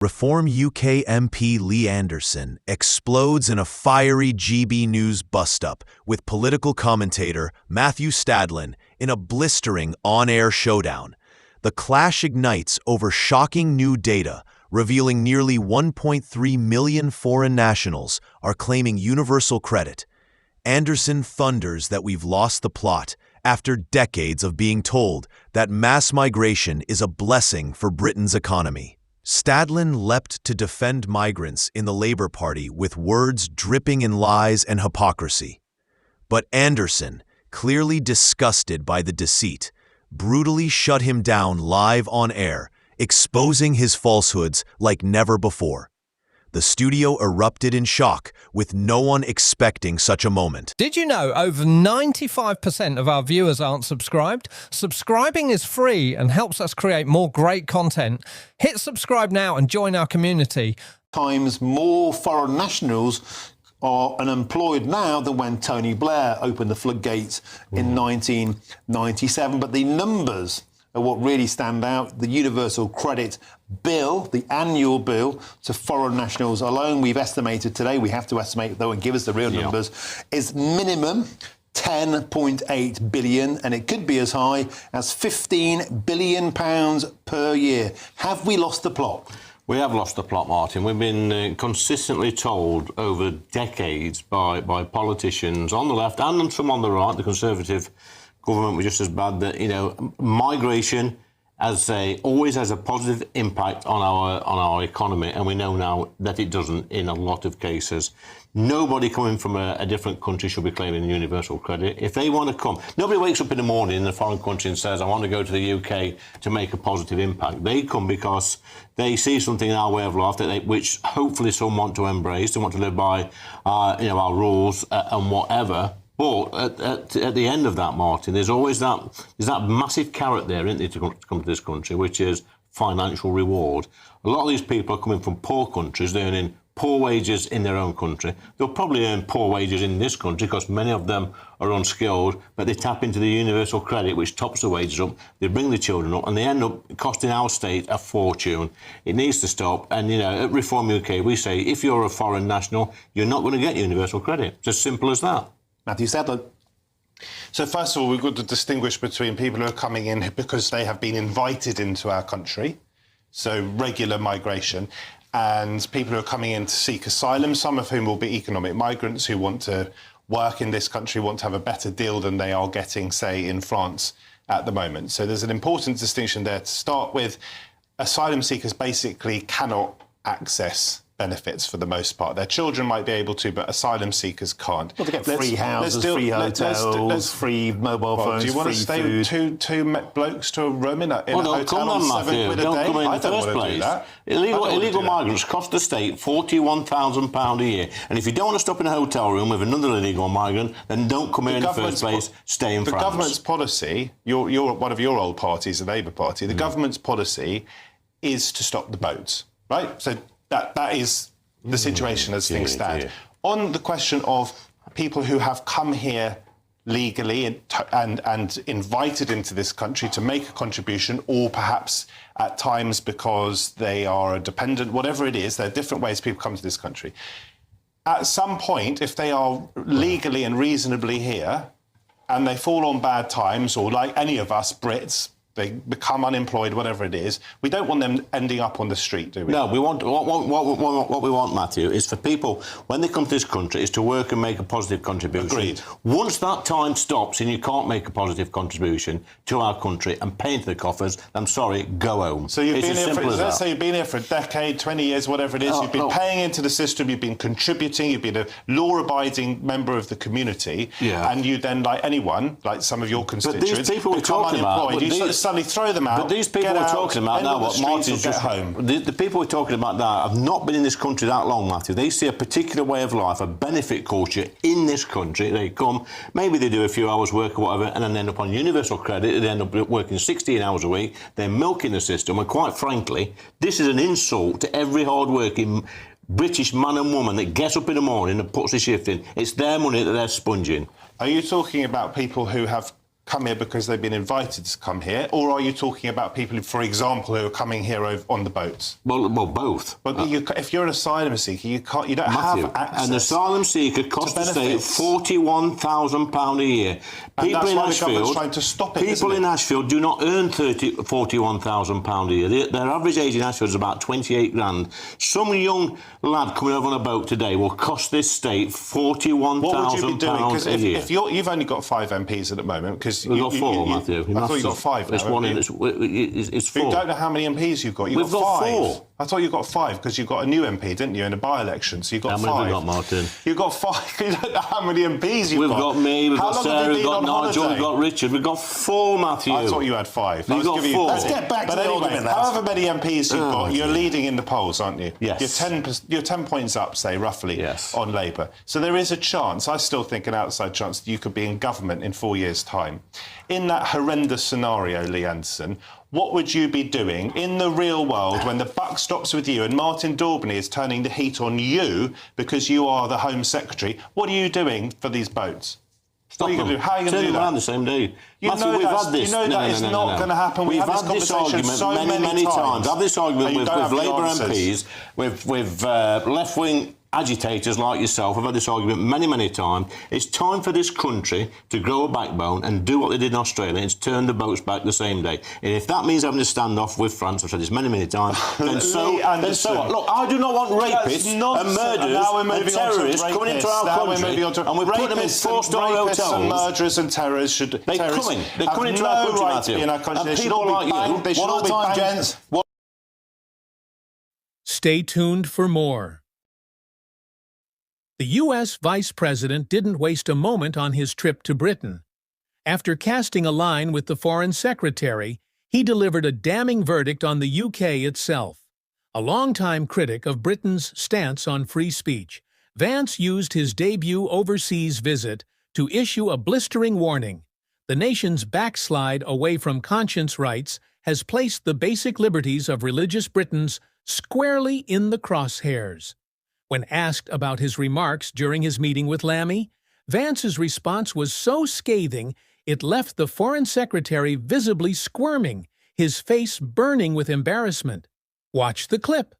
Reform UK MP Lee Anderson explodes in a fiery GB News bust-up with political commentator Matthew Stadlen in a blistering on-air showdown. The clash ignites over shocking new data, revealing nearly 1.3 million foreign nationals are claiming universal credit. Anderson thunders that we've lost the plot after decades of being told that mass migration is a blessing for Britain's economy. Stadlen leapt to defend migrants in the Labour Party with words dripping in lies and hypocrisy. But Anderson, clearly disgusted by the deceit, brutally shut him down live on air, exposing his falsehoods like never before. The studio erupted in shock, with no one expecting such a moment. Did you know over 95% of our viewers aren't subscribed? Subscribing is free and helps us create more great content. Hit subscribe now and join our community. Times more foreign nationals are unemployed now than when Tony Blair opened the floodgates in 1997. But the numbers are what really stand out. The universal credit bill, the annual bill to foreign nationals alone, we've estimated today, we have to estimate though and give us the real numbers, is minimum 10.8 billion, and it could be as high as 15 billion pounds per year. Have we lost the plot? We have lost the plot, Martin. We've been consistently told over decades by politicians on the left and some on the right, the Conservative government was just as bad, that, you know, migration always has a positive impact on our economy, and we know now that it doesn't in a lot of cases. Nobody coming from a different country should be claiming universal credit. If they want to come, nobody wakes up in the morning in a foreign country and says, I want to go to the UK to make a positive impact. They come because they see something in our way of life which hopefully some want to embrace. They want to live by our rules and whatever. But at the end of that, Martin, there's that massive carrot there, isn't there, to come to this country, which is financial reward. A lot of these people are coming from poor countries. They're earning poor wages in their own country. They'll probably earn poor wages in this country because many of them are unskilled, but they tap into the universal credit, which tops the wages up. They bring the children up, and they end up costing our state a fortune. It needs to stop. And, you know, at Reform UK, we say, if you're a foreign national, you're not going to get universal credit. It's as simple as that. Matthew Stadlen. So first of all, we've got to distinguish between people who are coming in because they have been invited into our country, so regular migration, and people who are coming in to seek asylum, some of whom will be economic migrants who want to work in this country, want to have a better deal than they are getting, say, in France at the moment. So there's an important distinction there. To start with, asylum seekers basically cannot access benefits for the most part. Their children might be able to, but asylum seekers can't. Well, they get free houses, free hotels, free mobile phones, do you want to stay two blokes to a room in a hotel on £7 a day? Don't come in I the don't first want to place. do that. Illegal migrants cost the state £41,000 a year. And if you don't want to stop in a hotel room with another illegal migrant, then don't come here in the first place. Stay in France. The government's policy, you're one of your old parties, the Labour Party, the government's policy is to stop the boats, right? So that is the situation as things stand. On the question of people who have come here legally and invited into this country to make a contribution, or perhaps at times because they are a dependent, whatever it is, there are different ways people come to this country. At some point, if they are legally and reasonably here and they fall on bad times, or like any of us Brits, they become unemployed, whatever it is, we don't want them ending up on the street, do we? No, we want what we want, Matthew, is for people, when they come to this country, is to work and make a positive contribution. Agreed. Once that time stops and you can't make a positive contribution to our country and pay into the coffers, I'm sorry, go home. So you've been here let's say you've been here for a decade, 20 years, whatever it is, you've been paying into the system, you've been contributing, you've been a law-abiding member of the community, and you then, like anyone, like some of your constituents, these people become unemployed. Suddenly throw them out. But these people we're talking about now, what Martin's just home. The people we're talking about now have not been in this country that long, Matthew. They see a particular way of life, a benefit culture in this country. They come, maybe they do a few hours work or whatever, and then end up on universal credit. They end up working 16 hours a week. They're milking the system, and quite frankly, this is an insult to every hard-working British man and woman that gets up in the morning and puts the shift in. It's their money that they're sponging. Are you talking about people who have come here because they've been invited to come here, or are you talking about people, for example, who are coming here on the boats? Well, both. But if you're an asylum seeker, you don't Matthew, have access. an asylum seeker costs the state £41,000 a year. And that's why the government's trying to stop it, People in Ashfield do not earn £41,000 a year. Their average age in Ashfield is about 28 grand. Some young lad coming over on a boat today will cost this state £41,000 What would you be doing? Because a year. if you've only got 5 MPs at the moment, because We've got 4, Matthew. I thought you got 5 now. It's 4. You don't know how many MPs you've got. We've got 5. 4. I thought you got 5 because you got a new MP, didn't you, in a by-election? So you got 5. How many have we got, Martin? You got 5. You don't know how many MPs you've got. We've got me, we've got Sarah, we've got Nigel, we've got Richard. We've got 4, Matthew. I thought you had 5. We've got 4. Let's get back to the argument. However many MPs you've got, you're leading in the polls, aren't you? Yes. You're 10 points up, say, roughly, on Labour. So there is a chance, I still think an outside chance, that you could be in government in 4 years' time. In that horrendous scenario, Lee Anderson, what would you be doing in the real world when the buck stops with you and Martin Daubney is turning the heat on you because you are the Home Secretary? What are you doing for these boats? Stop what are you going to do? How are you going to do them that? around the same day. You Matthew, know we've that's, had this. You know that is not going to happen. We've had this argument so many times. I've had this argument with Labour MPs, with left-wing agitators like yourself. I've had this argument many times. It's time for this country to grow a backbone and do what they did in Australia. It's turn the boats back the same day. And if that means having to stand off with France, I've said this many times, then so what? Look, I do not want rapists and murderers and terrorists coming into our country, and we're putting them in 4-star hotels. And murderers and terrorists should. They're coming into our country, Matthew. And people like you. They should all be banned, gents. Stay tuned for more. The U.S. Vice President didn't waste a moment on his trip to Britain. After casting a line with the Foreign Secretary, he delivered a damning verdict on the UK itself. A longtime critic of Britain's stance on free speech, Vance used his debut overseas visit to issue a blistering warning. The nation's backslide away from conscience rights has placed the basic liberties of religious Britons squarely in the crosshairs. When asked about his remarks during his meeting with Lammy, Vance's response was so scathing it left the Foreign Secretary visibly squirming, his face burning with embarrassment. Watch the clip.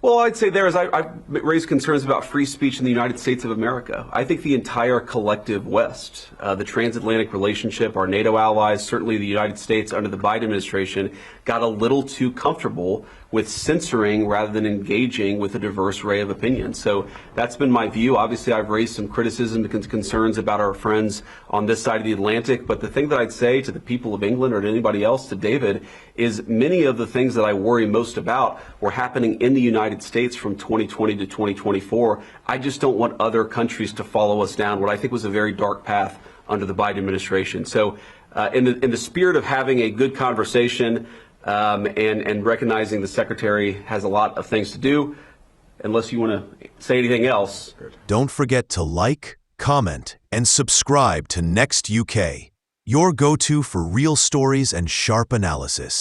Well, I'd say I've raised concerns about free speech in the United States of America. I think the entire collective West, the transatlantic relationship, our NATO allies, certainly the United States under the Biden administration, got a little too comfortable with censoring rather than engaging with a diverse array of opinions. So that's been my view. Obviously, I've raised some criticism and concerns about our friends on this side of the Atlantic. But the thing that I'd say to the people of England or to anybody else, to David, is many of the things that I worry most about were happening in the United States from 2020 to 2024. I just don't want other countries to follow us down what I think was a very dark path under the Biden administration. So in the spirit of having a good conversation, and recognizing the Secretary has a lot of things to do, unless you want to say anything else. Don't forget to like, comment, and subscribe to Next UK, your go-to for real stories and sharp analysis.